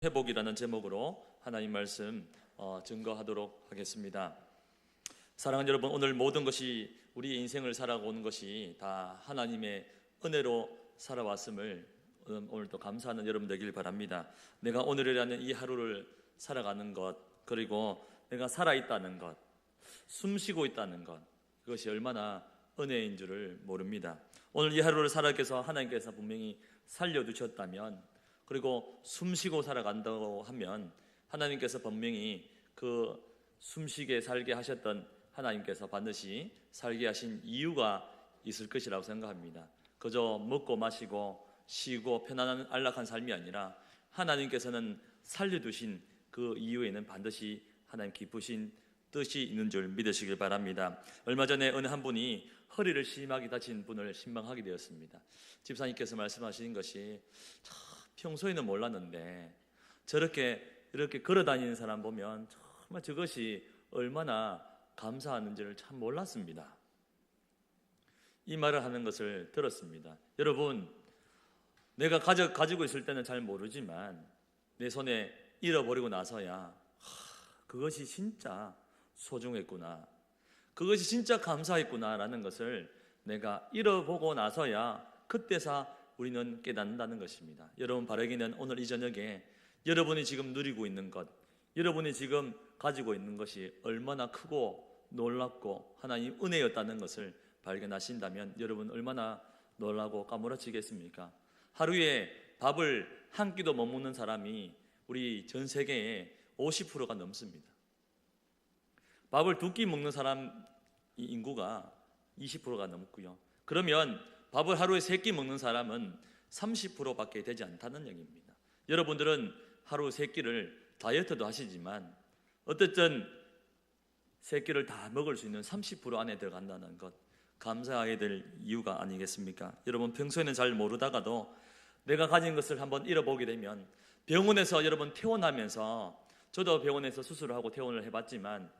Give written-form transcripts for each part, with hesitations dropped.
회복이라는 제목으로 하나님 말씀 증거하도록 하겠습니다. 사랑하는 여러분, 오늘 모든 것이 우리 인생을 살아오는 것이 다 하나님의 은혜로 살아왔음을 오늘도 감사하는 여러분 되길 바랍니다. 내가 오늘이라는 이 하루를 살아가는 것, 그리고 내가 살아있다는 것, 숨쉬고 있다는 것, 그것이 얼마나 은혜인 줄을 모릅니다. 오늘 이 하루를 살아계서 하나님께서 분명히 살려두셨다면, 그리고 숨쉬고 살아간다고 하면 하나님께서 분명히 그 숨쉬게 살게 하셨던 하나님께서 반드시 살게 하신 이유가 있을 것이라고 생각합니다. 그저 먹고 마시고 쉬고 편안한 안락한 삶이 아니라 하나님께서는 살려두신 그 이유에는 반드시 하나님 기쁘신 뜻이 있는 줄 믿으시길 바랍니다. 얼마 전에 어느 한 분이 허리를 심하게 다친 분을 신방하게 되었습니다. 집사님께서 말씀하신 것이 평소에는 몰랐는데 저렇게 이렇게 걸어다니는 사람 보면 정말 저것이 얼마나 감사하는지를 참 몰랐습니다. 이 말을 하는 것을 들었습니다. 여러분, 내가 가지고 있을 때는 잘 모르지만 내 손에 잃어버리고 나서야 그것이 진짜 소중했구나, 그것이 진짜 감사했구나라는 것을 내가 잃어보고 나서야 그때서 우리는 깨닫는다는 것입니다. 여러분, 바라기는 오늘 이 저녁에 여러분이 지금 누리고 있는 것, 여러분이 지금 가지고 있는 것이 얼마나 크고 놀랍고 하나님 은혜였다는 것을 발견하신다면 여러분 얼마나 놀라고 까무러치겠습니까? 하루에 밥을 한 끼도 못 먹는 사람이 우리 전 세계의 50%가 넘습니다. 밥을 두 끼 먹는 사람 인구가 20%가 넘고요. 그러면 밥을 하루에 3끼 먹는 사람은 30%밖에 되지 않다는 얘기입니다. 여러분들은 하루 3끼를 다이어트도 하시지만 어쨌든 3끼를 다 먹을 수 있는 30% 안에 들어간다는 것, 감사해야 될 이유가 아니겠습니까? 여러분, 평소에는 잘 모르다가도 내가 가진 것을 한번 잃어보게 되면, 병원에서 여러분 퇴원하면서, 저도 병원에서 수술을 하고 퇴원을 해봤지만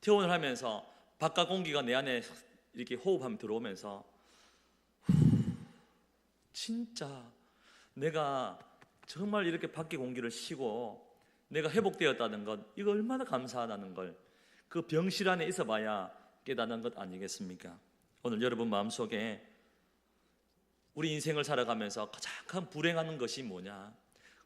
퇴원을 하면서 바깥 공기가 내 안에 이렇게 호흡하면 들어오면서 진짜 내가 정말 이렇게 밖에 공기를 쉬고 내가 회복되었다는 것, 이거 얼마나 감사하다는 걸 그 병실 안에 있어봐야 깨닫는 것 아니겠습니까? 오늘 여러분 마음속에 우리 인생을 살아가면서 가장 큰 불행하는 것이 뭐냐?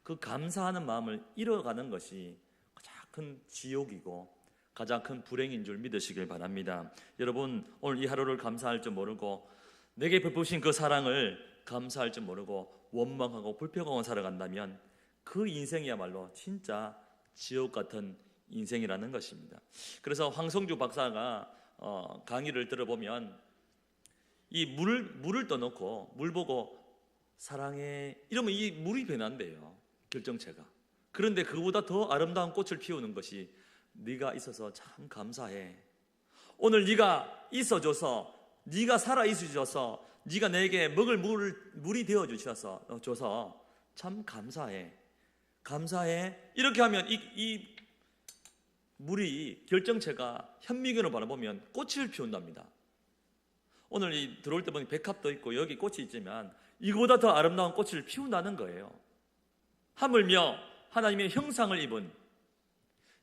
그 감사하는 마음을 잃어가는 것이 가장 큰 지옥이고 가장 큰 불행인 줄 믿으시길 바랍니다. 여러분, 오늘 이 하루를 감사할 줄 모르고 내게 베푸신 그 사랑을 감사할 줄 모르고 원망하고 불평하고 살아간다면 그 인생이야말로 진짜 지옥 같은 인생이라는 것입니다. 그래서 황성주 박사가 강의를 들어보면 이 물을 떠놓고 물 보고 사랑해 이러면 이 물이 변한대요, 결정체가. 그런데 그보다 더 아름다운 꽃을 피우는 것이 네가 있어서 참 감사해. 오늘 네가 있어줘서, 네가 살아있어줘서, 네가 내게 먹을 물이 되어줘서 참 감사해. 감사해. 이렇게 하면 이 물이, 결정체가 현미경을 바라보면 꽃을 피운답니다. 오늘 들어올 때 보니 백합도 있고 여기 꽃이 있지만 이거보다 더 아름다운 꽃을 피운다는 거예요. 하물며 하나님의 형상을 입은,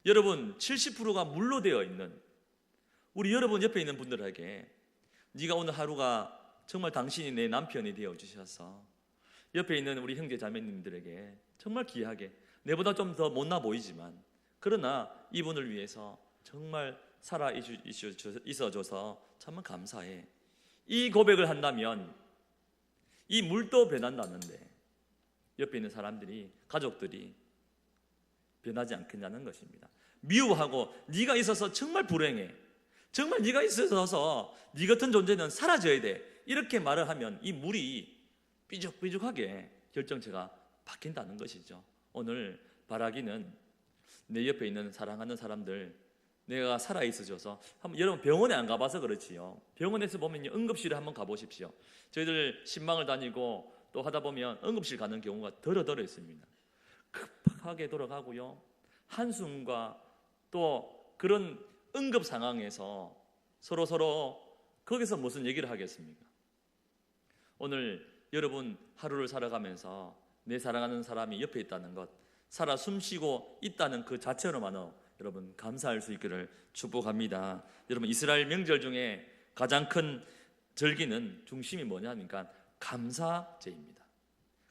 여러분 70%가 물로 되어 있는 우리 여러분 옆에 있는 분들에게, 네가 오늘 하루가 정말 당신이 내 남편이 되어 주셔서 옆에 있는 우리 형제 자매님들에게 정말 귀하게, 내보다 좀 더 못나 보이지만 그러나 이분을 위해서 정말 살아 있어줘서 정말 감사해. 이 고백을 한다면 이 물도 변한다는데 옆에 있는 사람들이, 가족들이 변하지 않겠냐는 것입니다. 미워하고 네가 있어서 정말 불행해, 정말 네가 있어서 네 같은 존재는 사라져야 돼, 이렇게 말을 하면 이 물이 삐죽삐죽하게 결정체가 바뀐다는 것이죠. 오늘 바라기는 내 옆에 있는 사랑하는 사람들, 내가 살아있어져서 여러분 병원에 안 가봐서 그렇지요. 병원에서 보면 응급실에 한번 가보십시오. 저희들 신방을 다니고 또 하다 보면 응급실 가는 경우가 더러 있습니다. 급하게 돌아가고요, 한숨과 또 그런 응급 상황에서 서로 거기서 무슨 얘기를 하겠습니까? 오늘 여러분 하루를 살아가면서 내 사랑하는 사람이 옆에 있다는 것, 살아 숨쉬고 있다는 그 자체로만은 여러분 감사할 수 있기를 축복합니다. 여러분 이스라엘 명절 중에 가장 큰 절기는 중심이 뭐냐니까 감사제입니다.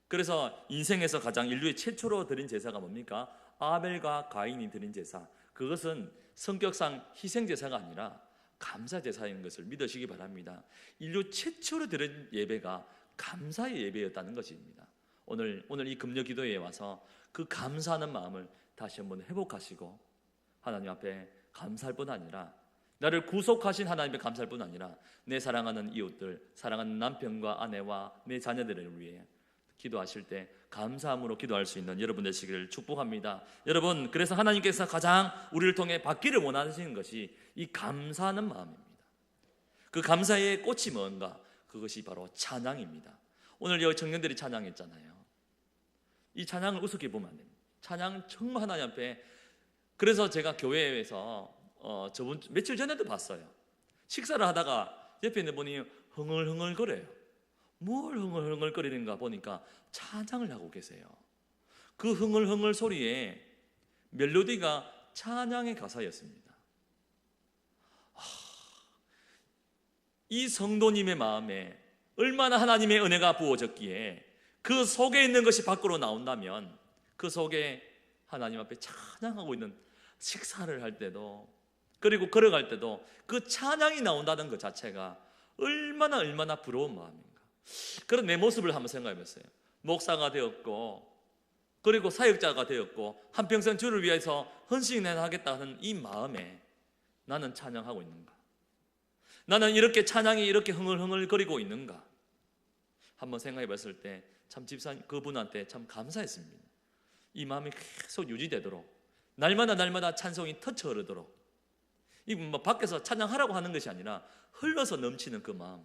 그래서 인생에서 가장 인류의 최초로 드린 제사가 뭡니까? 아벨과 가인이 드린 제사. 그것은 성격상 희생제사가 아니라 감사제사인 것을 믿으시기 바랍니다. 인류 최초로 드린 예배가 감사의 예배였다는 것입니다. 오늘 이 금요 기도회에 와서 그 감사하는 마음을 다시 한번 회복하시고 하나님 앞에 감사할 뿐 아니라 나를 구속하신 하나님께 감사할 뿐 아니라 내 사랑하는 이웃들, 사랑하는 남편과 아내와 내 자녀들을 위해 기도하실 때 감사함으로 기도할 수 있는 여러분 되시기를 축복합니다. 여러분, 그래서 하나님께서 가장 우리를 통해 받기를 원하시는 것이 이 감사하는 마음입니다. 그 감사의 꽃이 뭔가? 그것이 바로 찬양입니다. 오늘 여기 청년들이 찬양했잖아요. 이 찬양을 우습게 보면 안 됩니다. 찬양 정말 하나님 앞에. 그래서 제가 교회에서 며칠 전에도 봤어요. 식사를 하다가 옆에 있는 분이 흥얼흥얼 거려요. 뭘 흥얼흥얼거리는가 보니까 찬양을 하고 계세요. 그 흥얼흥얼 소리에 멜로디가 찬양의 가사였습니다. 이 성도님의 마음에 얼마나 하나님의 은혜가 부어졌기에 그 속에 있는 것이 밖으로 나온다면 그 속에 하나님 앞에 찬양하고 있는 식사를 할 때도 그리고 걸어갈 때도 그 찬양이 나온다는 것 자체가 얼마나 부러운 마음인가. 그런 내 모습을 한번 생각해 보세요. 목사가 되었고 그리고 사역자가 되었고 한평생 주를 위해서 헌신하겠다는 이 마음에 나는 찬양하고 있는가? 나는 이렇게 찬양이 이렇게 흥얼흥얼거리고 있는가? 한번 생각해 봤을 때 참 집사님 그분한테 참 감사했습니다. 이 마음이 계속 유지되도록 날마다 찬송이 터쳐 흐르도록 이 밖에서 찬양하라고 하는 것이 아니라 흘러서 넘치는 그 마음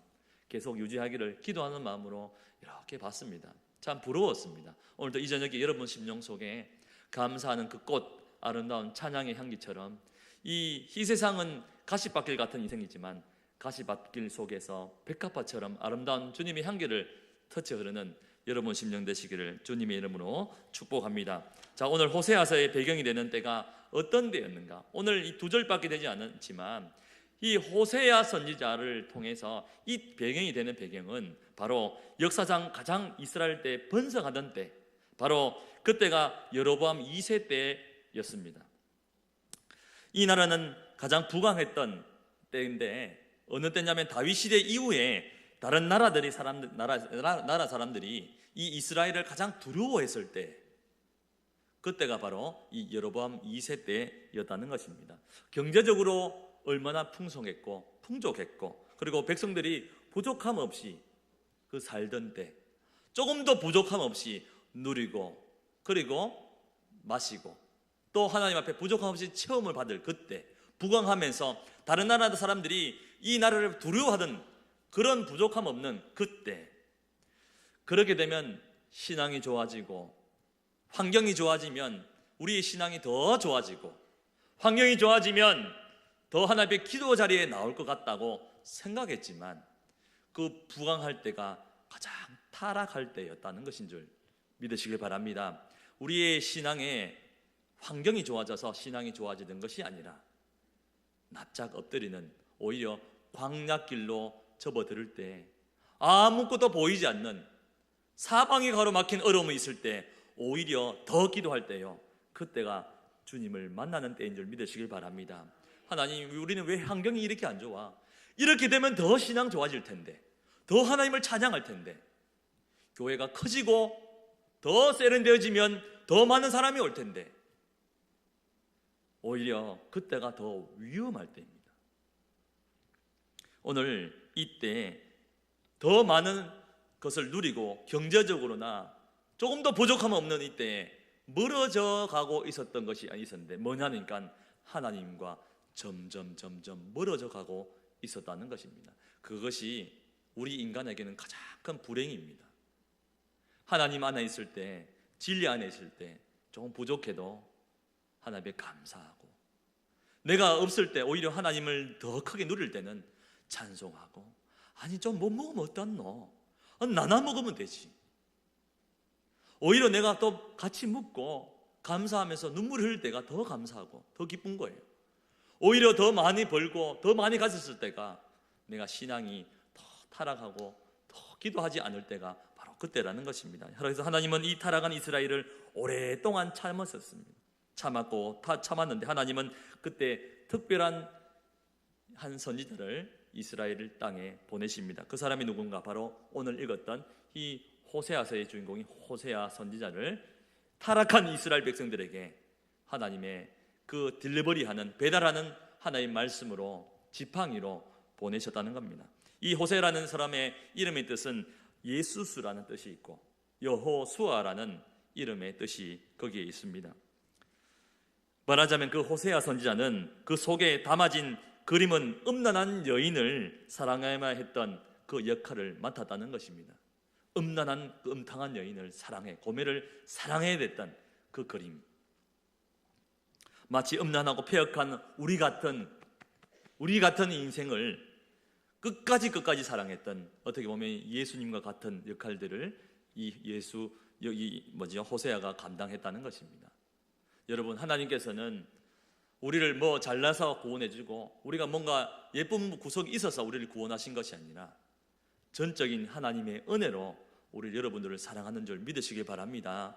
계속 유지하기를 기도하는 마음으로 이렇게 봤습니다. 참 부러웠습니다. 오늘도 이 저녁에 여러분 심령 속에 감사하는 그 꽃 아름다운 찬양의 향기처럼 이 세상은 가시밭길 같은 인생이지만 가시밭길 속에서 백합화처럼 아름다운 주님의 향기를 터쳐 흐르는 여러분 심령 되시기를 주님의 이름으로 축복합니다. 자, 오늘 호세아서의 배경이 되는 때가 어떤 때였는가? 오늘 이 두 절밖에 되지 않았지만 이 호세아 선지자를 통해서 이 배경이 되는 배경은 바로 역사상 가장 이스라엘 때 번성하던 때, 바로 그때가 여로보암 2세 때였습니다. 이 나라는 가장 부강했던 때인데 어느 때냐면 다윗 시대 이후에 다른 나라 사람들이 이 이스라엘을 가장 두려워했을 때, 그때가 바로 이 여로보암 2세 때였다는 것입니다. 경제적으로 얼마나 풍성했고 풍족했고 그리고 백성들이 부족함 없이 그 살던 때, 조금도 부족함 없이 누리고 그리고 마시고 또 하나님 앞에 부족함 없이 체험을 받을 그때, 부강하면서 다른 나라 사람들이 이 나라를 두려워하던 그런 부족함 없는 그때, 그렇게 되면 신앙이 좋아지고 환경이 좋아지면 우리의 신앙이 더 좋아지고 환경이 좋아지면 더 하나님의 기도 자리에 나올 것 같다고 생각했지만 그 부강할 때가 가장 타락할 때였다는 것인 줄 믿으시길 바랍니다. 우리의 신앙에 환경이 좋아져서 신앙이 좋아지는 것이 아니라 납작 엎드리는 오히려 광야길로 접어들 때 아무것도 보이지 않는 사방이 가로막힌 어려움이 있을 때 오히려 더 기도할 때요, 그때가 주님을 만나는 때인 줄 믿으시길 바랍니다. 하나님, 우리는 왜 환경이 이렇게 안 좋아? 이렇게 되면 더 신앙 좋아질 텐데, 더 하나님을 찬양할 텐데, 교회가 커지고 더 세련되어지면 더 많은 사람이 올 텐데 오히려 그때가 더 위험할 때입니다. 오늘 이때 더 많은 것을 누리고 경제적으로나 조금 더 부족함 없는 이때에 멀어져 가고 있었던 것이 있었는데 뭐냐니까 하나님과 점점 멀어져 가고 있었다는 것입니다. 그것이 우리 인간에게는 가장 큰 불행입니다. 하나님 안에 있을 때, 진리 안에 있을 때 조금 부족해도 하나님께 감사하고, 내가 없을 때 오히려 하나님을 더 크게 누릴 때는 찬송하고, 아니 좀 못 먹으면 어떻노? 나나 먹으면 되지. 오히려 내가 또 같이 묵고 감사하면서 눈물을 흘릴 때가 더 감사하고 더 기쁜 거예요. 오히려 더 많이 벌고 더 많이 가졌을 때가 내가 신앙이 더 타락하고 더 기도하지 않을 때가 바로 그때라는 것입니다. 그래서 하나님은 이 타락한 이스라엘을 오랫동안 참았었습니다. 참았는데 하나님은 그때 특별한 한 선지자를 이스라엘 땅에 보내십니다. 그 사람이 누군가? 바로 오늘 읽었던 이 호세아서의 주인공인 호세아 선지자를 타락한 이스라엘 백성들에게 하나님의 그 딜리버리하는, 배달하는 하나님의 말씀으로 지팡이로 보내셨다는 겁니다. 이 호세라는 사람의 이름의 뜻은 예수수라는 뜻이 있고 여호수아라는 이름의 뜻이 거기에 있습니다. 말하자면 그 호세아 선지자는 그 속에 담아진 그림은 음란한 여인을 사랑해야만 했던 그 역할을 맡았다는 것입니다. 음란한 그 음탕한 여인을 사랑해, 고매를 사랑해야 됐던 그 그림. 마치 음란하고 폐역한 우리 같은 인생을 끝까지 사랑했던, 어떻게 보면 예수님과 같은 역할들을 호세아가 감당했다는 것입니다. 여러분, 하나님께서는 우리를 뭐 잘나서 구원해주고 우리가 뭔가 예쁜 구석이 있어서 우리를 구원하신 것이 아니라 전적인 하나님의 은혜로 우리 여러분들을 사랑하는 줄 믿으시길 바랍니다.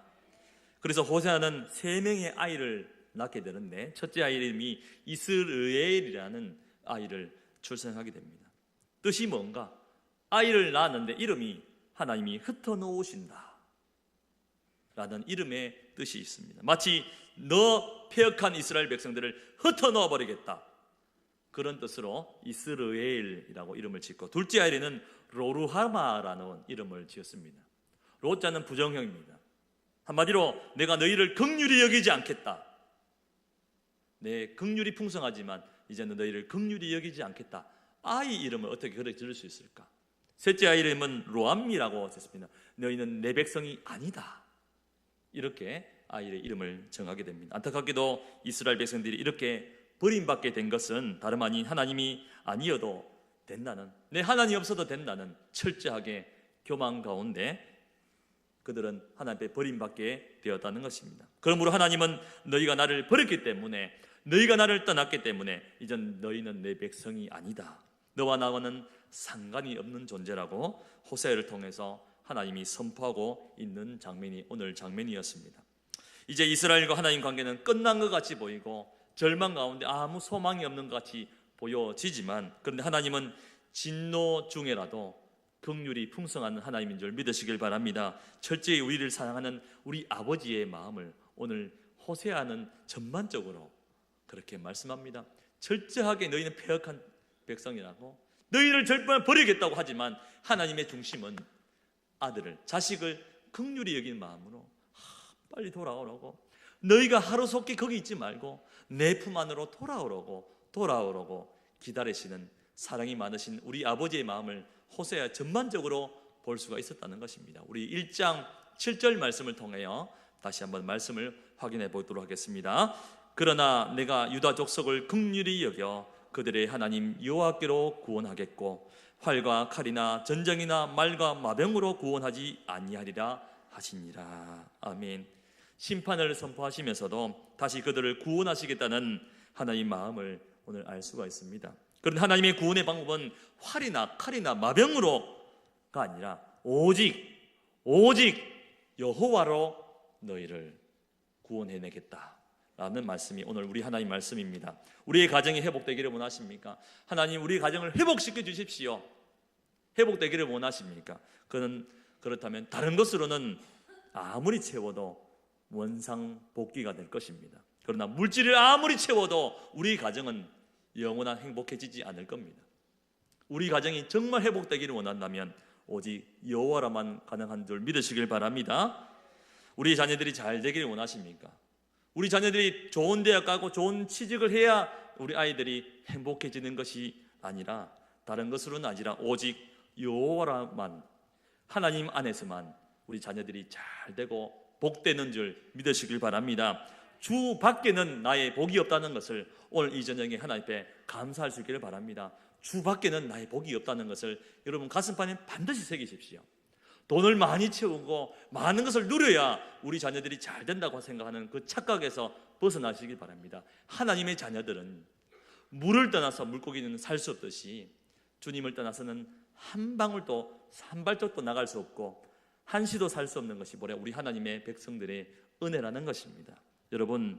그래서 호세아는 3명의 아이를 낳게 되는데 첫째 아이 이름이 이스르엘이라는 아이를 출생하게 됩니다. 뜻이 뭔가? 아이를 낳았는데 이름이 하나님이 흩어놓으신다 라는 이름의 뜻이 있습니다. 마치 너 폐역한 이스라엘 백성들을 흩어놓아 버리겠다, 그런 뜻으로 이스르엘이라고 이름을 짓고, 둘째 아이는 로루하마라는 이름을 지었습니다. 로자는 부정형입니다. 한마디로 내가 너희를 긍휼히 여기지 않겠다, 내 긍휼이 풍성하지만 이제는 너희를 긍휼히 여기지 않겠다. 아이 이름을 어떻게 그렇게 지을 수 있을까? 셋째 아이 이름은 로암미라고 했습니다. 너희는 내 백성이 아니다, 이렇게 아이의 이름을 정하게 됩니다. 안타깝게도 이스라엘 백성들이 이렇게 버림받게 된 것은 다름 아닌 하나님이 아니어도 된다는, 내 하나님이 없어도 된다는 철저하게 교만 가운데 그들은 하나님 앞에 버림받게 되었다는 것입니다. 그러므로 하나님은 너희가 나를 버렸기 때문에, 너희가 나를 떠났기 때문에 이젠 너희는 내 백성이 아니다, 너와 나와는 상관이 없는 존재라고 호세아를 통해서 하나님이 선포하고 있는 장면이 오늘 장면이었습니다. 이제 이스라엘과 하나님 관계는 끝난 것 같이 보이고 절망 가운데 아무 소망이 없는 것 같이 보여지지만, 그런데 하나님은 진노 중에라도 긍휼이 풍성한 하나님인 줄 믿으시길 바랍니다. 철저히 우리를 사랑하는 우리 아버지의 마음을 오늘 호세아는 전반적으로 그렇게 말씀합니다. 철저하게 너희는 폐역한 백성이라고, 너희를 절반 버리겠다고 하지만 하나님의 중심은 아들을, 자식을 긍휼히 여기는 마음으로 빨리 돌아오라고, 너희가 하루속히 거기 있지 말고 내 품 안으로 돌아오라고 기다리시는 사랑이 많으신 우리 아버지의 마음을 호세아 전반적으로 볼 수가 있었다는 것입니다. 우리 1장 7절 말씀을 통하여 다시 한번 말씀을 확인해 보도록 하겠습니다. 그러나 내가 유다 족속을 긍휼히 여겨 그들의 하나님 여호와께로 구원하겠고 활과 칼이나 전쟁이나 말과 마병으로 구원하지 아니하리라 하시니라. 아멘. 심판을 선포하시면서도 다시 그들을 구원하시겠다는 하나님의 마음을 오늘 알 수가 있습니다. 그런데 하나님의 구원의 방법은 활이나 칼이나 마병으로가 아니라 오직 여호와로 너희를 구원해내겠다라는 말씀이 오늘 우리 하나님 말씀입니다. 우리의 가정이 회복되기를 원하십니까? 하나님 우리 가정을 회복시켜 주십시오. 회복되기를 원하십니까? 그렇다면 다른 것으로는 아무리 채워도 원상복귀가 될 것입니다. 그러나 물질을 아무리 채워도 우리 가정은 영원한 행복해지지 않을 겁니다. 우리 가정이 정말 회복되기를 원한다면 오직 여호와라만 가능한 줄 믿으시길 바랍니다. 우리 자녀들이 잘 되기를 원하십니까? 우리 자녀들이 좋은 대학 가고 좋은 취직을 해야 우리 아이들이 행복해지는 것이 아니라, 다른 것으로는 아니라 오직 여호와라만, 하나님 안에서만 우리 자녀들이 잘 되고 복되는 줄 믿으시길 바랍니다. 주 밖에는 나의 복이 없다는 것을 오늘 이 저녁에 하나님 앞에 감사할 수 있기를 바랍니다. 주 밖에는 나의 복이 없다는 것을 여러분 가슴판에 반드시 새기십시오. 돈을 많이 채우고 많은 것을 누려야 우리 자녀들이 잘 된다고 생각하는 그 착각에서 벗어나시길 바랍니다. 하나님의 자녀들은 물을 떠나서 물고기는 살 수 없듯이 주님을 떠나서는 한 방울도 한 발짝도 나갈 수 없고 한시도 살 수 없는 것이 뭐래? 우리 하나님의 백성들의 은혜라는 것입니다. 여러분,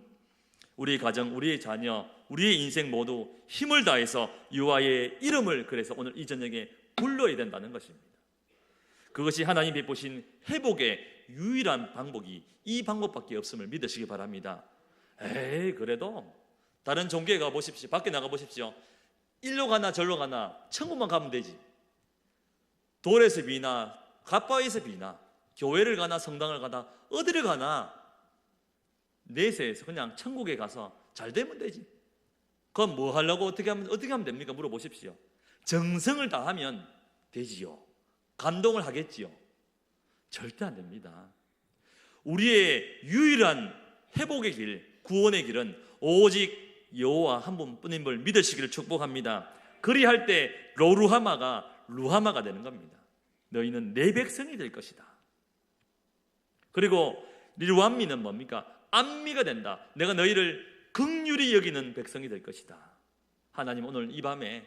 우리의 가정, 우리의 자녀, 우리의 인생 모두 힘을 다해서 여호와의 이름을 그래서 오늘 이 저녁에 불러야 된다는 것입니다. 그것이 하나님 베푸신 회복의 유일한 방법이 이 방법밖에 없음을 믿으시기 바랍니다. 그래도 다른 종교에 가보십시오. 밖에 나가보십시오. 일로 가나 절로 가나 천국만 가면 되지. 돌에서 비나 갓바위에서 비나 교회를 가나 성당을 가나 어디를 가나 내세에서 그냥 천국에 가서 잘 되면 되지. 그럼 뭐 하려고 어떻게 하면 됩니까? 물어보십시오. 정성을 다하면 되지요. 감동을 하겠지요. 절대 안 됩니다. 우리의 유일한 회복의 길, 구원의 길은 오직 여호와 한 분뿐임을 믿으시기를 축복합니다. 그리할 때 로루하마가 루하마가 되는 겁니다. 너희는 내 백성이 될 것이다. 그리고 리루암미는 뭡니까? 안미가 된다. 내가 너희를 긍휼히 여기는 백성이 될 것이다. 하나님 오늘 이 밤에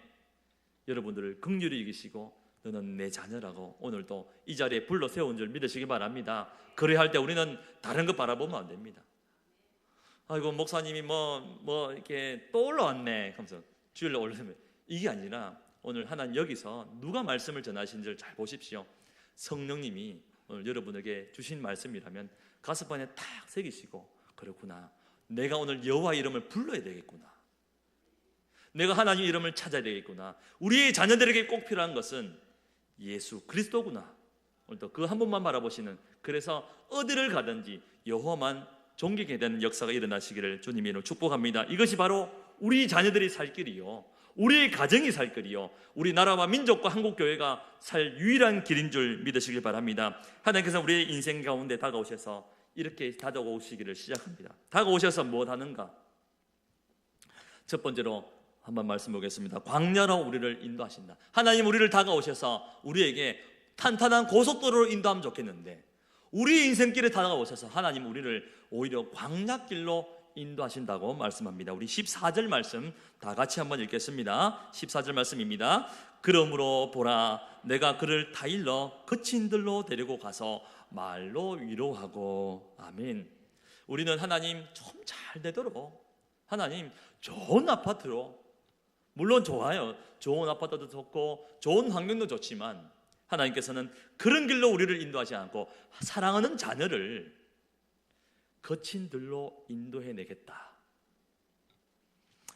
여러분들을 긍휼히 여기시고 너는 내 자녀라고 오늘도 이 자리에 불러 세운 줄 믿으시기 바랍니다. 그래야 할 때 우리는 다른 것 바라보면 안 됩니다. 아이고 목사님이 뭐 이렇게 또 올라왔네 하면서 주일날 올라오면 이게 아니라 오늘 하나님 여기서 누가 말씀을 전하신지를 잘 보십시오. 성령님이 오늘 여러분에게 주신 말씀이라면 가슴판에 탁 새기시고 그렇구나. 내가 오늘 여호와 이름을 불러야 되겠구나. 내가 하나님 이름을 찾아야 되겠구나. 우리의 자녀들에게 꼭 필요한 것은 예수 그리스도구나. 오늘도 그 한 번만 바라보시는, 그래서 어디를 가든지 여호와만 존경해야 되는 역사가 일어나시기를 주님의 이름으로 축복합니다. 이것이 바로 우리 자녀들이 살 길이요, 우리의 가정이 살 길이요, 우리 나라와 민족과 한국교회가 살 유일한 길인 줄 믿으시길 바랍니다. 하나님께서 우리의 인생 가운데 다가오셔서 이렇게 다가오시기를 시작합니다. 다가오셔서 무엇 하는가? 첫 번째로 한번 말씀 보겠습니다. 광야로 우리를 인도하신다. 하나님 우리를 다가오셔서 우리에게 탄탄한 고속도로로 인도하면 좋겠는데 우리 인생길에 다가오셔서 하나님 우리를 오히려 광야길로 인도하신다고 말씀합니다. 우리 14절 말씀 다 같이 한번 읽겠습니다. 14절 말씀입니다. 그러므로 보라, 내가 그를 타일러 거친 들로 데리고 가서 말로 위로하고. 아멘. 우리는 하나님 좀 잘 되도록, 하나님 좋은 아파트로, 물론 좋아요, 좋은 아파트도 좋고 좋은 환경도 좋지만 하나님께서는 그런 길로 우리를 인도하지 않고 사랑하는 자녀를 거친 들로 인도해내겠다.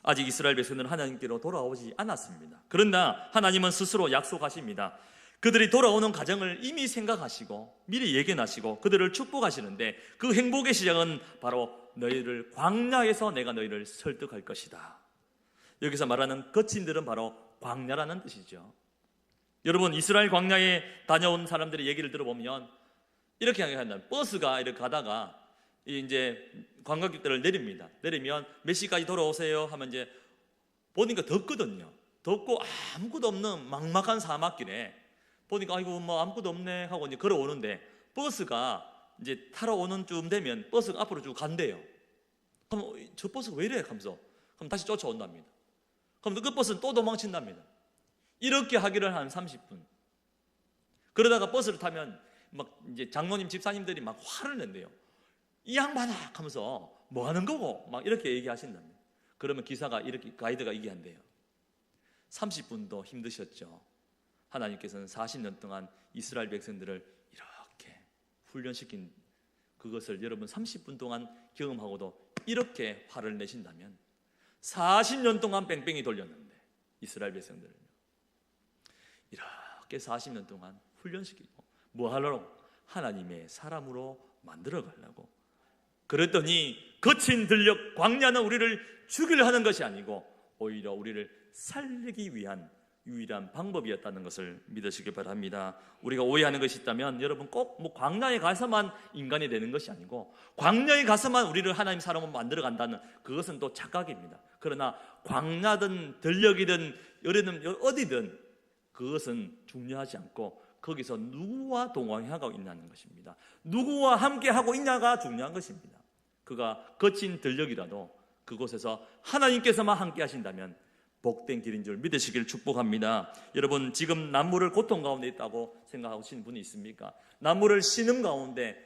아직 이스라엘 백성들은 하나님께로 돌아오지 않았습니다. 그러나 하나님은 스스로 약속하십니다. 그들이 돌아오는 과정을 이미 생각하시고 미리 예견하시고 그들을 축복하시는데 그 행복의 시작은 바로 너희를 광야에서 내가 너희를 설득할 것이다. 여기서 말하는 거친들은 바로 광야라는 뜻이죠. 여러분, 이스라엘 광야에 다녀온 사람들의 얘기를 들어보면 이렇게 한다. 버스가 이렇게 가다가 이제 관광객들을 내립니다. 내리면 몇 시까지 돌아오세요 하면 이제 보니까 덥거든요. 덥고 아무것도 없는 막막한 사막길에 보니까 아이고 뭐 아무것도 없네 하고 이제 걸어오는데 버스가 이제 타러 오는 쯤 되면 버스가 앞으로 쭉 간대요. 그럼 저 버스가 왜 이래 하면서 그럼 다시 쫓아온답니다. 그럼 그 버스는 또 도망친답니다. 이렇게 하기를 한 30분. 그러다가 버스를 타면 막 이제 장로님 집사님들이 막 화를 낸대요. 이 양반아 하면서 뭐 하는 거고 막 이렇게 얘기하신답니다. 그러면 기사가 이렇게 가이드가 얘기한대요. 30분도 힘드셨죠. 하나님께서는 40년 동안 이스라엘 백성들을 이렇게 훈련시킨 그것을 여러분 30분 동안 경험하고도 이렇게 화를 내신다면 40년 동안 뺑뺑이 돌렸는데 이스라엘 백성들을 이렇게 40년 동안 훈련시키고 뭐 하려고? 하나님의 사람으로 만들어 가려고. 그랬더니 거친 들녘 광야는 우리를 죽이려 하는 것이 아니고 오히려 우리를 살리기 위한 유일한 방법이었다는 것을 믿으시기 바랍니다. 우리가 오해하는 것이 있다면 여러분 꼭 뭐 광야에 가서만 인간이 되는 것이 아니고 광야에 가서만 우리를 하나님 사람으로 만들어 간다는 그것은 또 착각입니다. 그러나 광야든 들녘이든 어디든 그것은 중요하지 않고 거기서 누구와 동행하고 있냐는 것입니다. 누구와 함께하고 있냐가 중요한 것입니다. 그가 거친 들녘이라도 그곳에서 하나님께서만 함께 하신다면 복된 길인 줄 믿으시길 축복합니다. 여러분, 지금 난무를 고통 가운데 있다고 생각하시는 분이 있습니까? 난무를 신음 가운데,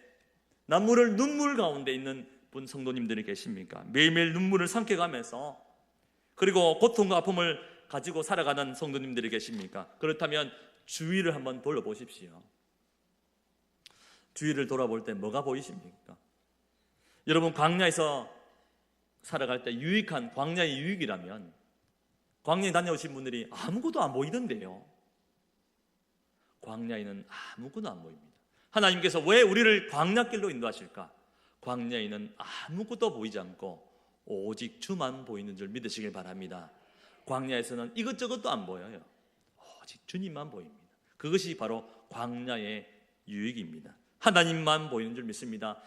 난무를 눈물 가운데 있는 분 성도님들이 계십니까? 매일매일 눈물을 삼켜가면서 그리고 고통과 아픔을 가지고 살아가는 성도님들이 계십니까? 그렇다면 주위를 한번 돌아보십시오. 주위를 돌아볼 때 뭐가 보이십니까? 여러분, 광야에서 살아갈 때 유익한 광야의 유익이라면 광야에 다녀오신 분들이 아무것도 안 보이던데요. 광야에는 아무것도 안 보입니다. 하나님께서 왜 우리를 광야길로 인도하실까? 광야에는 아무것도 보이지 않고 오직 주만 보이는 줄 믿으시길 바랍니다. 광야에서는 이것저것도 안 보여요. 오직 주님만 보입니다. 그것이 바로 광야의 유익입니다. 하나님만 보이는 줄 믿습니다.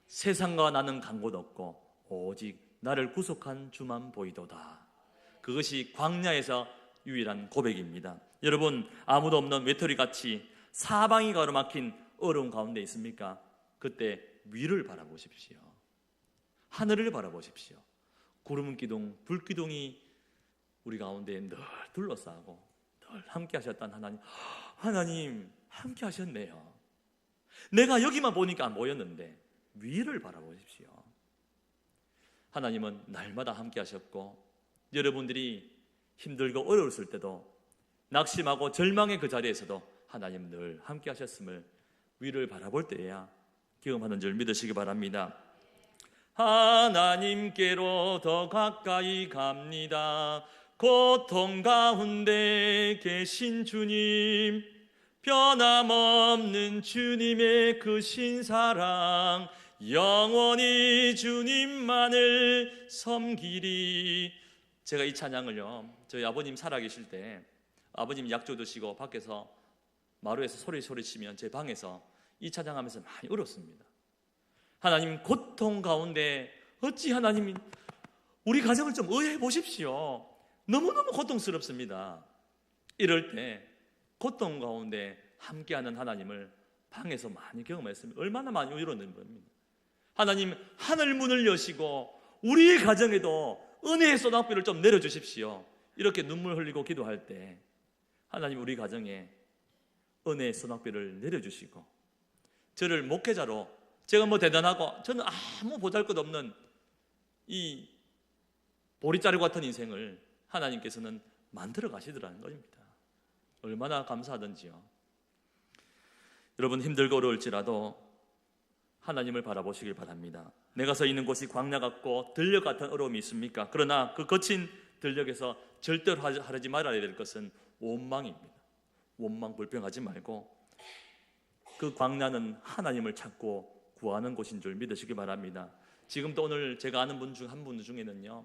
세상과 나는 간 곳 없고 오직 나를 구속한 주만 보이도다. 그것이 광야에서 유일한 고백입니다. 여러분, 아무도 없는 외톨이같이 사방이 가로막힌 어려움 가운데 있습니까? 그때 위를 바라보십시오. 하늘을 바라보십시오. 구름 기둥, 불 기둥이 우리 가운데 늘 둘러싸고 늘 함께 하셨던 하나님, 하나님 함께 하셨네요. 내가 여기만 보니까 안 보였는데 위를 바라보십시오. 하나님은 날마다 함께 하셨고 여러분들이 힘들고 어려웠을 때도 낙심하고 절망의 그 자리에서도 하나님 늘 함께 하셨음을 위를 바라볼 때에야 경험하는 줄 믿으시기 바랍니다. 하나님께로 더 가까이 갑니다. 고통 가운데 계신 주님, 변함없는 주님의 크신 사랑, 영원히 주님만을 섬기리. 제가 이 찬양을요, 저희 아버님 살아계실 때 아버님 약조 드시고 밖에서 마루에서 소리치면 제 방에서 이 찬양하면서 많이 울었습니다. 하나님, 고통 가운데 어찌 하나님 우리 가정을 좀 의해해 보십시오. 너무너무 고통스럽습니다. 이럴 때 고통 가운데 함께하는 하나님을 방에서 많이 경험했습니다. 얼마나 많이 울었는 겁니다. 하나님, 하늘 문을 여시고 우리의 가정에도 은혜의 소낙비를 좀 내려주십시오. 이렇게 눈물 흘리고 기도할 때 하나님 우리 가정에 은혜의 소낙비를 내려주시고 저를 목회자로, 제가 뭐 대단하고 저는 아무 보잘것없는 이 보리자루 같은 인생을 하나님께서는 만들어 가시더라는 것입니다. 얼마나 감사하던지요. 여러분, 힘들고 어려울지라도 하나님을 바라보시길 바랍니다. 내가 서 있는 곳이 광야 같고 들녘 같은 어려움이 있습니까? 그러나 그 거친 들녘에서 절대로 하지 말아야 될 것은 원망입니다. 원망, 불평하지 말고 그 광야는 하나님을 찾고 구하는 곳인 줄 믿으시기 바랍니다. 지금도 오늘 제가 아는 분 중 한 분 중에는요,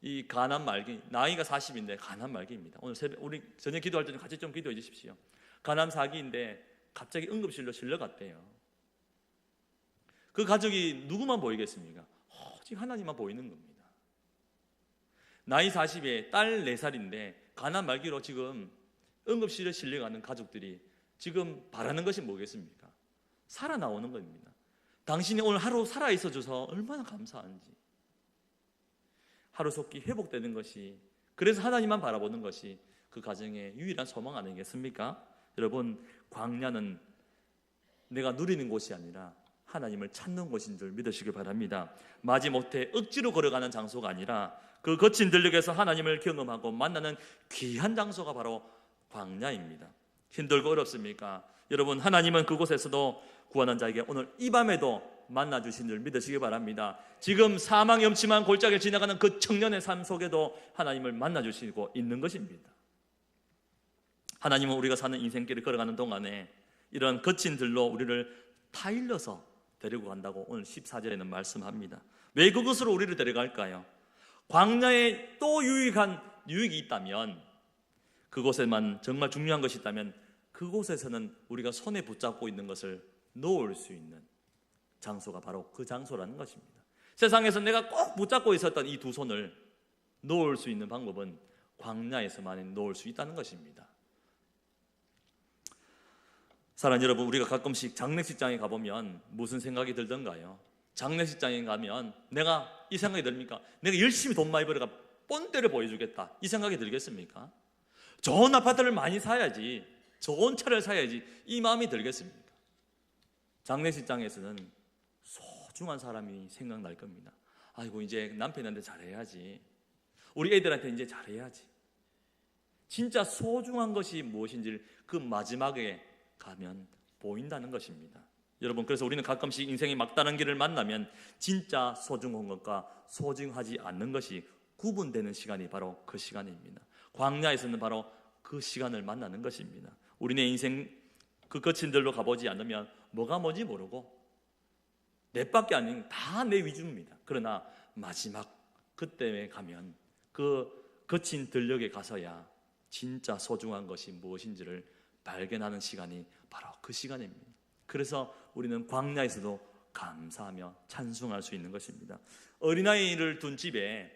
이 간암 말기, 나이가 40인데 간암 말기입니다. 오늘 우리 저녁 기도할 때는 같이 좀 기도해 주십시오. 간암 4기인데 갑자기 응급실로 실려갔대요. 그 가족이 누구만 보이겠습니까? 오직 하나님만 보이는 겁니다. 나이 40에 딸 4살인데 간암 말기로 지금 응급실에 실려가는 가족들이 지금 바라는 것이 뭐겠습니까? 살아나오는 겁니다. 당신이 오늘 하루 살아있어 줘서 얼마나 감사한지. 하루속히 회복되는 것이, 그래서 하나님만 바라보는 것이 그 가정의 유일한 소망 아니겠습니까? 여러분, 광야는 내가 누리는 곳이 아니라 하나님을 찾는 곳인 줄 믿으시기 바랍니다. 마지못해 억지로 걸어가는 장소가 아니라 그 거친 들녘에서 하나님을 경험하고 만나는 귀한 장소가 바로 광야입니다. 힘들고 어렵습니까? 여러분, 하나님은 그곳에서도 구하는 자에게 오늘 이 밤에도 만나주신 줄 믿으시기 바랍니다. 지금 사망의 엄침한 골짜기를 지나가는 그 청년의 삶 속에도 하나님을 만나주시고 있는 것입니다. 하나님은 우리가 사는 인생길을 걸어가는 동안에 이런 거친 들로 우리를 타일러서 데리고 간다고 오늘 14절에는 말씀합니다. 왜 그것으로 우리를 데려갈까요? 광야에 또 유익한 유익이 있다면, 그곳에만 정말 중요한 것이 있다면 그곳에서는 우리가 손에 붙잡고 있는 것을 놓을 수 있는 장소가 바로 그 장소라는 것입니다. 세상에서 내가 꼭 붙잡고 있었던 이 두 손을 놓을 수 있는 방법은 광야에서만 놓을 수 있다는 것입니다. 사랑하는 여러분, 우리가 가끔씩 장례식장에 가보면 무슨 생각이 들던가요? 장례식장에 가면 내가 이 생각이 듭니까? 내가 열심히 돈 많이 벌어가 본때를 보여주겠다, 이 생각이 들겠습니까? 좋은 아파트를 많이 사야지, 좋은 차를 사야지, 이 마음이 들겠습니까? 장례식장에서는 소중한 사람이 생각날 겁니다. 아이고, 이제 남편한테 잘해야지, 우리 애들한테 이제 잘해야지. 진짜 소중한 것이 무엇인지를 그 마지막에 가면 보인다는 것입니다. 여러분, 그래서 우리는 가끔씩 인생의 막다른 길을 만나면 진짜 소중한 것과 소중하지 않는 것이 구분되는 시간이 바로 그 시간입니다. 광야에서는 바로 그 시간을 만나는 것입니다. 우리네 인생 그 거친 들로 가보지 않으면 뭐가 뭔지 모르고 내 밖에 아닌 다 내 위주입니다. 그러나 마지막 그때에 가면 그 거친 들녘에 가서야 진짜 소중한 것이 무엇인지를 발견하는 시간이 바로 그 시간입니다. 그래서 우리는 광야에서도 감사하며 찬송할 수 있는 것입니다. 어린아이를 둔 집에,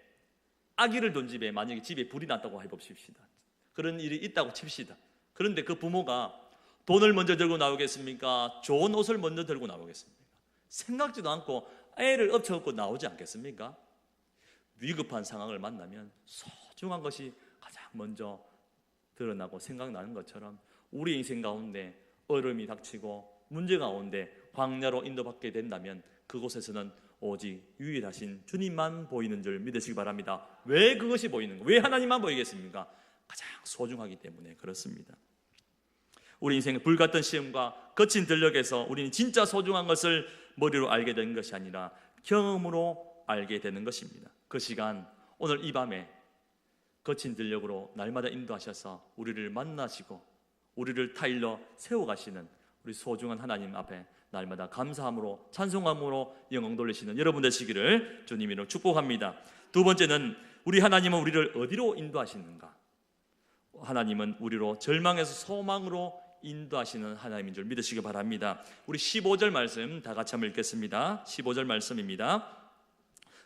아기를 둔 집에 만약에 집에 불이 났다고 해봅시다. 그런 일이 있다고 칩시다. 그런데 그 부모가 돈을 먼저 들고 나오겠습니까? 좋은 옷을 먼저 들고 나오겠습니까? 생각지도 않고 애를 엎쳐갖고 나오지 않겠습니까? 위급한 상황을 만나면 소중한 것이 가장 먼저 드러나고 생각나는 것처럼 우리 인생 가운데 어려움이 닥치고 문제 가운데 광야로 인도받게 된다면 그곳에서는 오직 유일하신 주님만 보이는 줄 믿으시기 바랍니다. 왜 그것이 보이는가? 왜 하나님만 보이겠습니까? 가장 소중하기 때문에 그렇습니다. 우리 인생의 불같은 시험과 거친 들녘에서 우리는 진짜 소중한 것을 머리로 알게 된 것이 아니라 경험으로 알게 되는 것입니다. 그 시간, 오늘 이 밤에 거친 들녘으로 날마다 인도하셔서 우리를 만나시고 우리를 타일러 세워가시는 우리 소중한 하나님 앞에 날마다 감사함으로 찬송함으로 영광 돌리시는 여러분 되시기를 주님 이름으로 축복합니다. 두 번째는 우리 하나님은 우리를 어디로 인도하시는가? 하나님은 우리로 절망에서 소망으로 인도하시는 하나님인 줄 믿으시기 바랍니다. 우리 15절 말씀 다 같이 한번 읽겠습니다. 15절 말씀입니다.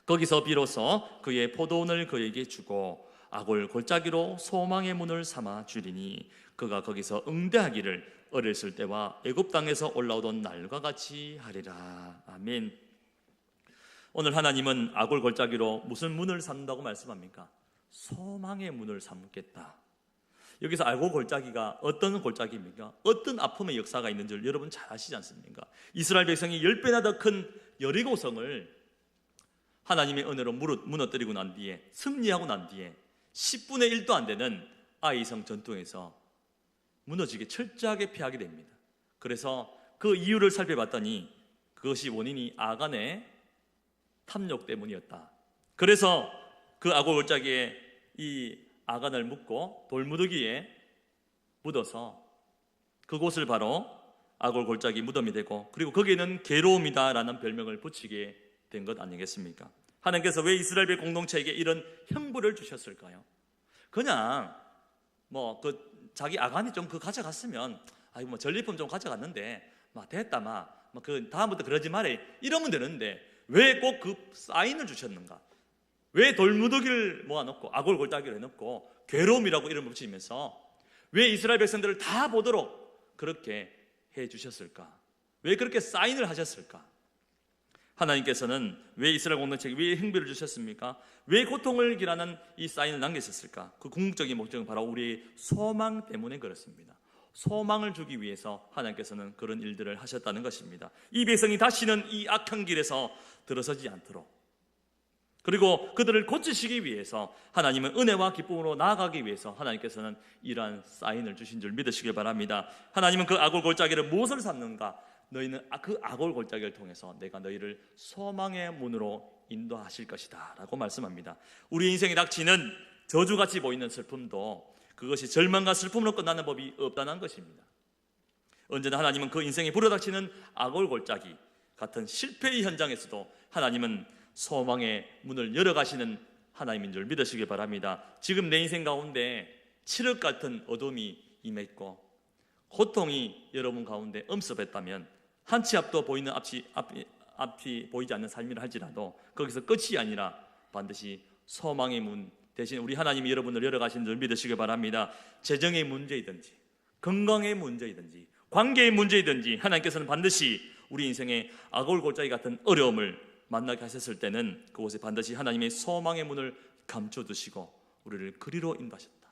거기서 비로소 그의 포도원을 그에게 주고 아골 골짜기로 소망의 문을 삼아 주리니 그가 거기서 응대하기를 어렸을 때와 애굽 땅에서 올라오던 날과 같이 하리라. 아멘. 오늘 하나님은 아골 골짜기로 무슨 문을 삼는다고 말씀합니까? 소망의 문을 삼겠다. 여기서 아골 골짜기가 어떤 골짜기입니까? 어떤 아픔의 역사가 있는 줄 여러분 잘 아시지 않습니까? 이스라엘 백성이 10배나 더 큰 여리고성을 하나님의 은혜로 무너뜨리고 난 뒤에, 승리하고 난 뒤에 10분의 1도 안 되는 아이성 전투에서 무너지게 철저하게 피하게 됩니다. 그래서 그 이유를 살펴봤더니 그것이 원인이 아간의 탐욕 때문이었다. 그래서 그 아골 골짜기에 이 아간을 묻고 돌무더기에 묻어서 그곳을 바로 아골 골짜기 무덤이 되고, 그리고 거기에는 괴로움이다라는 별명을 붙이게 된 것 아니겠습니까? 하나님께서 왜 이스라엘 공동체에게 이런 형벌을 주셨을까요? 그냥 자기 아간이 좀 가져갔으면, 아이고 뭐 전리품 좀 가져갔는데 됐다 그 다음부터 그러지 말해 이러면 되는데 왜 꼭 그 사인을 주셨는가? 왜 돌무더기를 모아놓고 아골 골짜기를 해놓고 괴로움이라고 이름을 붙이면서 왜 이스라엘 백성들을 다 보도록 그렇게 해주셨을까? 왜 그렇게 사인을 하셨을까? 하나님께서는 왜 이스라엘 공동체에게 왜 형벌을 주셨습니까? 왜 고통을 기라는 이 사인을 남기셨을까? 그 궁극적인 목적은 바로 우리의 소망 때문에 그렇습니다. 소망을 주기 위해서 하나님께서는 그런 일들을 하셨다는 것입니다. 이 백성이 다시는 이 악한 길에서 들어서지 않도록, 그리고 그들을 고치시기 위해서 하나님은 은혜와 기쁨으로 나아가기 위해서 하나님께서는 이러한 사인을 주신 줄 믿으시길 바랍니다. 하나님은 그 아골 골짜기를 무엇을 삼는가? 너희는 그 아골 골짜기를 통해서 내가 너희를 소망의 문으로 인도하실 것이다 라고 말씀합니다. 우리 인생에 닥치는 저주같이 보이는 슬픔도 그것이 절망과 슬픔으로 끝나는 법이 없다는 것입니다. 언제나 하나님은 그 인생에 불어닥치는 아골 골짜기 같은 실패의 현장에서도 하나님은 소망의 문을 열어가시는 하나님인 줄 믿으시길 바랍니다. 지금 내 인생 가운데 칠흑 같은 어둠이 임했고 고통이 여러분 가운데 엄습했다면 한 치 앞도 보이는 앞이 보이지 않는 삶이라 할지라도 거기서 끝이 아니라 반드시 소망의 문 대신 우리 하나님이 여러분을 열어가신 줄 믿으시길 바랍니다. 재정의 문제이든지 건강의 문제이든지 관계의 문제이든지 하나님께서는 반드시 우리 인생에 아골골짜기 같은 어려움을 만나게 하셨을 때는 그곳에 반드시 하나님의 소망의 문을 감춰두시고 우리를 그리로 인도하셨다.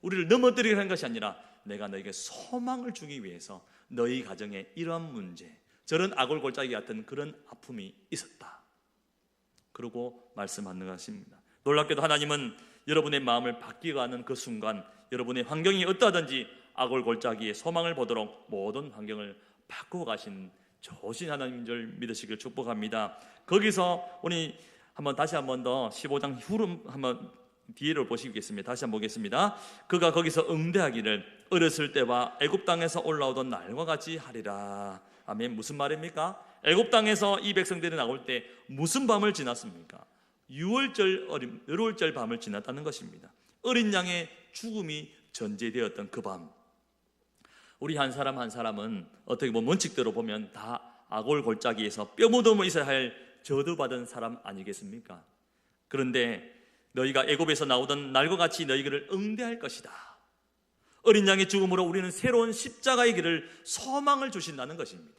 우리를 넘어뜨리려 한 것이 아니라 내가 너에게 소망을 주기 위해서 너희 가정에 이러한 문제, 저런 아골골짜기 같은 그런 아픔이 있었다. 그러고 말씀하는 것입니다. 놀랍게도 하나님은 여러분의 마음을 바뀌어가는 그 순간 여러분의 환경이 어떠하든지 아골골짜기에 소망을 보도록 모든 환경을 바꾸어 가신 좋으신 하나님인 줄 믿으시길 축복합니다. 거기서 우리 다시 한 번 더 15장 후로 한번 뒤를 보시겠습니다. 다시 한번 보겠습니다. 그가 거기서 응대하기를 어렸을 때와 애굽 땅에서 올라오던 날과 같이 하리라. 아멘. 무슨 말입니까? 애굽 땅에서 이 백성들이 나올 때 무슨 밤을 지났습니까? 유월절 밤을 지났다는 것입니다. 어린 양의 죽음이 전제되었던 그 밤. 우리 한 사람 한 사람은 어떻게 보면 원칙대로 보면 다 아골골짜기에서 뼈묻음을 있어야 할 저주받은 사람 아니겠습니까? 그런데 너희가 애굽에서 나오던 날과 같이 너희를 응대할 것이다. 어린 양의 죽음으로 우리는 새로운 십자가의 길을 소망을 주신다는 것입니다.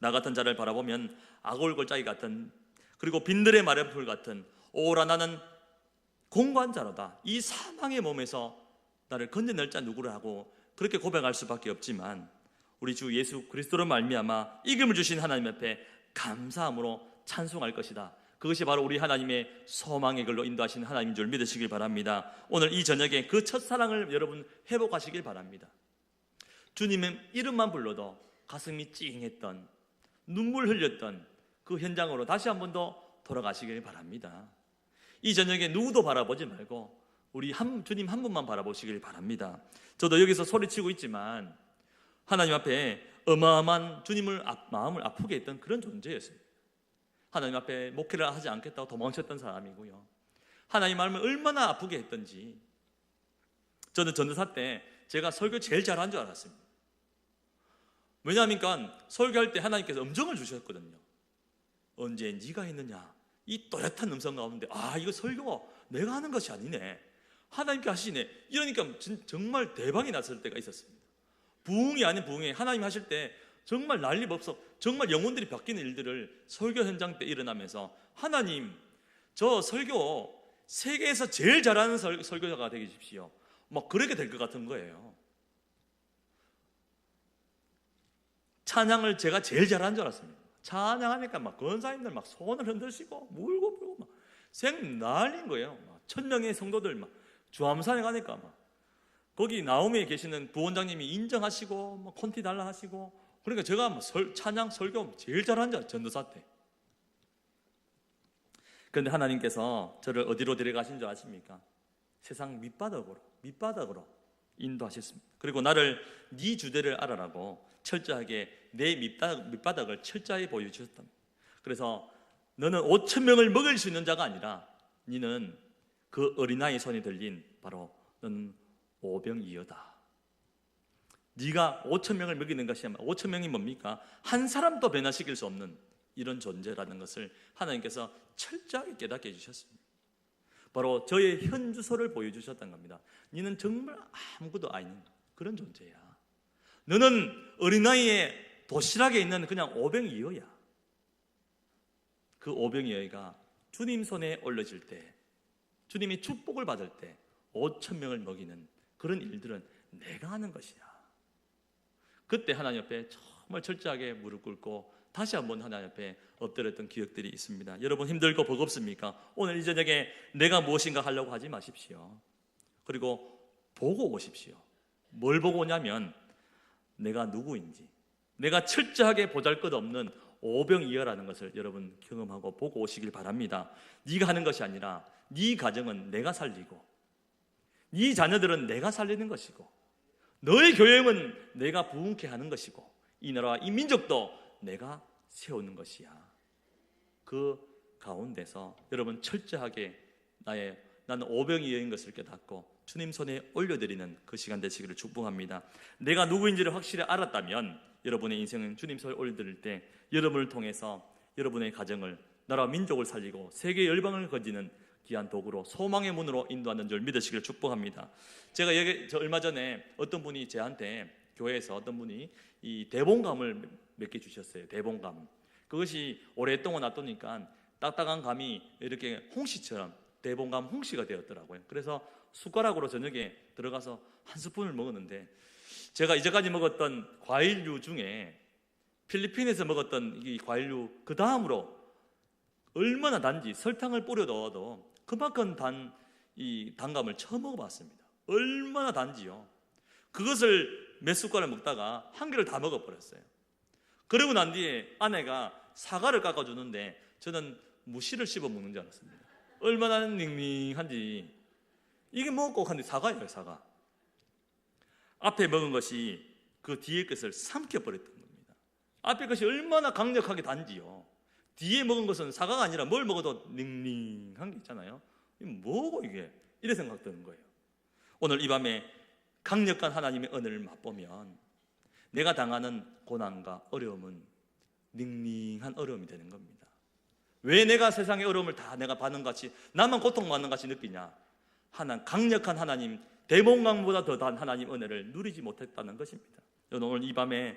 나 같은 자를 바라보면 아골골짜기 같은, 그리고 빈들의 마른 풀 같은, 오라 나는 공고한 자로다. 이 사망의 몸에서 나를 건져낼 자 누구를 하고 그렇게 고백할 수밖에 없지만 우리 주 예수 그리스도로 말미암아 이김을 주신 하나님 앞에 감사함으로 찬송할 것이다. 그것이 바로 우리 하나님의 소망의 길로 인도하시는 하나님인 줄 믿으시길 바랍니다. 오늘 이 저녁에 그 첫사랑을 여러분 회복하시길 바랍니다. 주님의 이름만 불러도 가슴이 찡했던, 눈물 흘렸던 그 현장으로 다시 한 번 더 돌아가시길 바랍니다. 이 저녁에 누구도 바라보지 말고 우리 주님 한 분만 바라보시길 바랍니다. 저도 여기서 소리치고 있지만 하나님 앞에 어마어마한 주님을 마음을 아프게 했던 그런 존재였어요. 하나님 앞에 목회를 하지 않겠다고 도망쳤던 사람이고요. 하나님 마음을 얼마나 아프게 했던지 저는 전도사 때 제가 설교 제일 잘한 줄 알았습니다. 왜냐하니까 설교할 때 하나님께서 음성을 주셨거든요. 언제 네가 했느냐, 이 또렷한 음성 가운데 이거 설교 내가 하는 것이 아니네, 하나님께 하시네. 이러니까 정말 대박이 났을 때가 있었습니다. 부흥이 아닌 부흥에 하나님 하실 때 정말 난리법석, 정말 영혼들이 바뀌는 일들을 설교 현장 때 일어나면서 하나님, 저 설교 세계에서 제일 잘하는 설교자가 되게 해주십시오. 막 그렇게 될 것 같은 거예요. 찬양을 제가 제일 잘하는 줄 알았습니다. 찬양하니까 막 권사님들 막 손을 흔들시고 물고 불고 막 생 난리인 거예요. 1000명의 성도들 막 주암산에 가니까 막 거기 나오미에 계시는 부원장님이 인정하시고 막 콘티 달라 하시고, 그러니까 제가 뭐 찬양 설교 제일 잘한 줄 전도사 때. 그런데 하나님께서 저를 어디로 데려가신 줄 아십니까? 세상 밑바닥으로 인도하셨습니다. 그리고 나를 네 주대를 알아라고 철저하게 내 밑바닥을 철저히 보여주셨답니다. 그래서 너는 5,000명을 먹일 수 있는 자가 아니라 너는 그 어린아이 손에 들린 바로 너는 오병이어다. 네가 5,000명을 먹이는 것이 아니라 5,000명이 뭡니까? 한 사람도 변화시킬 수 없는 이런 존재라는 것을 하나님께서 철저하게 깨닫게 해주셨습니다. 바로 저의 현주소를 보여주셨던 겁니다. 너는 정말 아무것도 아닌 그런 존재야. 너는 어린아이의 도시락에 있는 그냥 오병이어야. 그 오병이어가 주님 손에 올려질 때, 주님의 축복을 받을 때 5,000명을 먹이는 그런 일들은 내가 하는 것이야. 그때 하나님 앞에 정말 철저하게 무릎 꿇고 다시 한번 하나님 앞에 엎드렸던 기억들이 있습니다. 여러분 힘들고 버겁습니까? 오늘 이 저녁에 내가 무엇인가 하려고 하지 마십시오. 그리고 보고 오십시오. 뭘 보고 오냐면 내가 누구인지, 내가 철저하게 보잘것없는 오병이어라는 것을 여러분 경험하고 보고 오시길 바랍니다. 네가 하는 것이 아니라 네 가정은 내가 살리고, 네 자녀들은 내가 살리는 것이고, 너의 교회는 내가 부흥케 하는 것이고, 이 나라와 이 민족도 내가 세우는 것이야. 그 가운데서 여러분 철저하게 나는 오병이어인 것을 깨닫고 주님 손에 올려드리는 그 시간 되시기를 축복합니다. 내가 누구인지를 확실히 알았다면 여러분의 인생은 주님 손에 올려드릴 때 여러분을 통해서 여러분의 가정을, 나라와 민족을 살리고 세계 열방을 건지는 귀한 도구로 소망의 문으로 인도하는 줄 믿으시기를 축복합니다. 제가 얼마 전에 어떤 분이 저한테 교회에서 어떤 분이 이 대봉감을 몇 개 주셨어요. 대봉감. 그것이 오랫동안 놔두니까 딱딱한 감이 이렇게 홍시처럼 대봉감 홍시가 되었더라고요. 그래서 숟가락으로 저녁에 들어가서 한 스푼을 먹었는데, 제가 이제까지 먹었던 과일류 중에 필리핀에서 먹었던 이 과일류 그 다음으로 얼마나 단지 설탕을 뿌려 넣어도 그만큼 단 이 단감을 처음 먹어봤습니다. 얼마나 단지요. 그것을 몇 숟가락 먹다가 한 개를 다 먹어버렸어요. 그러고 난 뒤에 아내가 사과를 깎아주는데 저는 무시를 씹어 먹는 줄 알았습니다. 얼마나 닝닝한지. 이게 먹고 한데 사과예요, 사과. 앞에 먹은 것이 그 뒤에 것을 삼켜버렸던 겁니다. 앞에 것이 얼마나 강력하게 단지요. 뒤에 먹은 것은 사과가 아니라 뭘 먹어도 닝닝한 게 있잖아요. 이게 뭐고 이게? 이래 생각 드는 거예요. 오늘 이 밤에 강력한 하나님의 은혜를 맛보면 내가 당하는 고난과 어려움은 닝닝한 어려움이 되는 겁니다. 왜 내가 세상의 어려움을 다 내가 받는 같이, 나만 고통받는 같이 느끼냐? 강력한 하나님, 대봉강보다 더 단 하나님 은혜를 누리지 못했다는 것입니다. 여러분, 오늘 이 밤에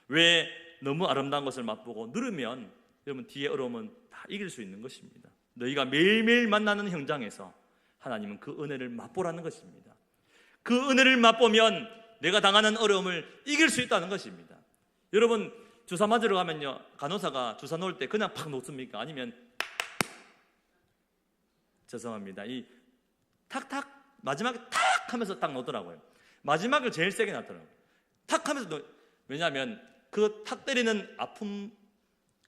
왜 너무 아름다운 것을 맛보고 누르면 여러분 뒤에 어려움은 다 이길 수 있는 것입니다. 너희가 매일매일 만나는 현장에서 하나님은 그 은혜를 맛보라는 것입니다. 그 은혜를 맛보면 내가 당하는 어려움을 이길 수 있다는 것입니다. 여러분, 주사 맞으러 가면요, 간호사가 주사 놓을 때 그냥 팍 놓습니까? 아니면 죄송합니다, 이 탁탁 마지막에 탁 하면서 딱 놓더라고요. 마지막을 제일 세게 놨더라고요. 탁 하면서 왜냐하면 그 탁 때리는 아픔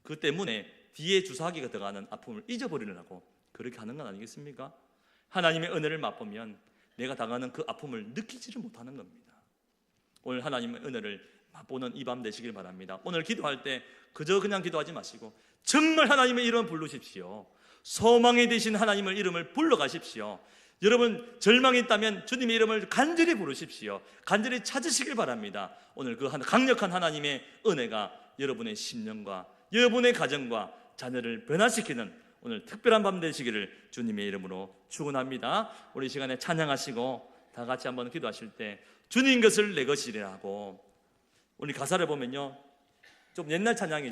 그 때문에 뒤에 주사하기가 들어가는 아픔을 잊어버리려고 그렇게 하는 건 아니겠습니까? 하나님의 은혜를 맛보면 내가 당하는 그 아픔을 느끼지를 못하는 겁니다. 오늘 하나님의 은혜를 맛보는 이 밤 되시길 바랍니다. 오늘 기도할 때 그저 그냥 기도하지 마시고 정말 하나님의 이름 부르십시오. 소망이 되신 하나님의 이름을 불러가십시오. 여러분, 절망이 있다면 주님의 이름을 간절히 부르십시오. 간절히 찾으시길 바랍니다. 오늘 그 강력한 하나님의 은혜가 여러분의 심령과 여러분의 가정과 자녀를 변화시키는 오늘 특별한 밤 되시기를 주님의 이름으로 축원합니다. 우리 시간에 찬양하시고 다 같이 한번 기도하실 때 주님 것을 내 것이라고, 우리 가사를 보면요 좀 옛날 찬양이